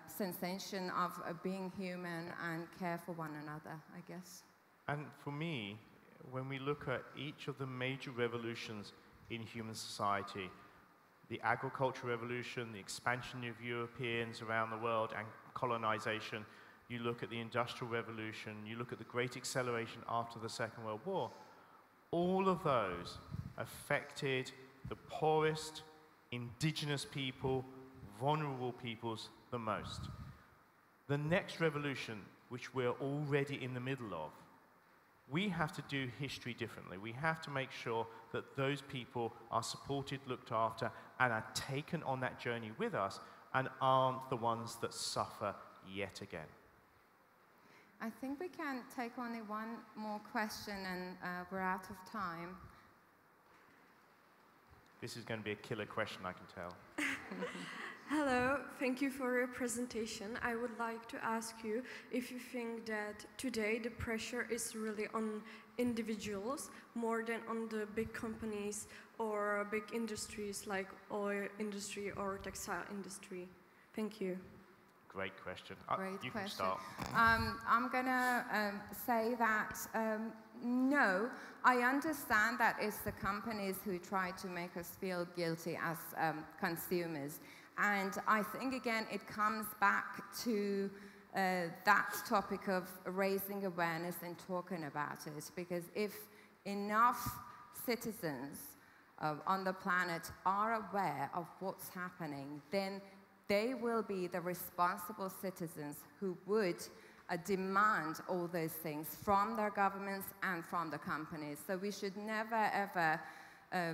sensation of being human and care for one another, I guess. And for me, when we look at each of the major revolutions in human society, the agricultural revolution, the expansion of Europeans around the world and colonization, you look at the Industrial Revolution, you look at the great acceleration after the Second World War, all of those affected the poorest, indigenous people, vulnerable peoples the most. The next revolution, which we're already in the middle of, we have to do history differently. We have to make sure that those people are supported, looked after, and are taken on that journey with us and aren't the ones that suffer yet again. I think we can take only one more question and we're out of time. This is going to be a killer question, I can tell. Hello, thank you for your presentation. I would like to ask you if you think that today the pressure is really on individuals more than on the big companies or big industries like oil industry or textile industry. Thank you. Great question. Great you question. can start. I'm going to say that no, I understand that it's the companies who try to make us feel guilty as consumers. And I think, again, it comes back to that topic of raising awareness and talking about it. Because if enough citizens on the planet are aware of what's happening, then they will be the responsible citizens who would demand all those things from their governments and from the companies. So we should never, ever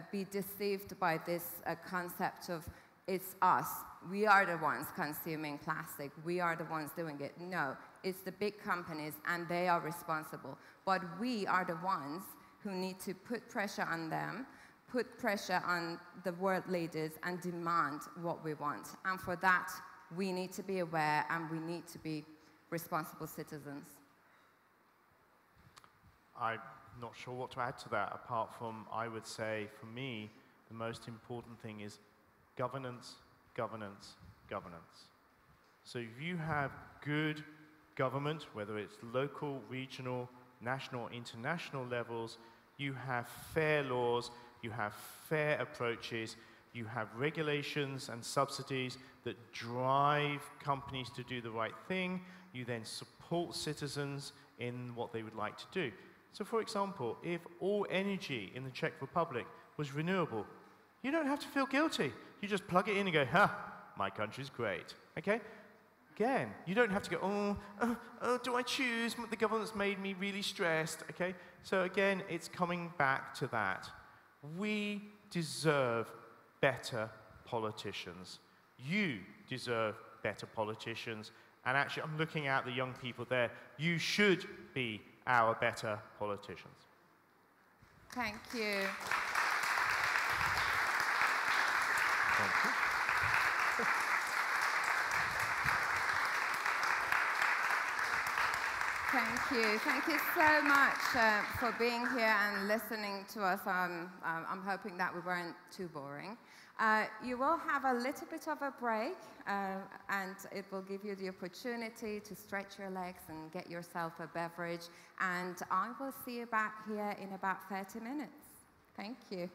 be deceived by this concept of it's us. We are the ones consuming plastic. We are the ones doing it. No, it's the big companies, and they are responsible. But we are the ones who need to put pressure on them, put pressure on the world leaders, and demand what we want. And for that, we need to be aware, and we need to be responsible citizens. I'm not sure what to add to that, apart from, I would say, for me, the most important thing is governance, governance, governance. So if you have good government, whether it's local, regional, national, international levels, you have fair laws, you have fair approaches, you have regulations and subsidies that drive companies to do the right thing, you then support citizens in what they would like to do. So for example, if all energy in the Czech Republic was renewable, you don't have to feel guilty. You just plug it in and go, my country's great, okay? Again, you don't have to go, do I choose? The government's made me really stressed, okay? So again, it's coming back to that. We deserve better politicians. You deserve better politicians. And actually, I'm looking at the young people there. You should be our better politicians. Thank you. Thank you. Thank you. Thank you so much for being here and listening to us. I'm hoping that we weren't too boring. You will have a little bit of a break, and it will give you the opportunity to stretch your legs and get yourself a beverage. And I will see you back here in about 30 minutes. Thank you.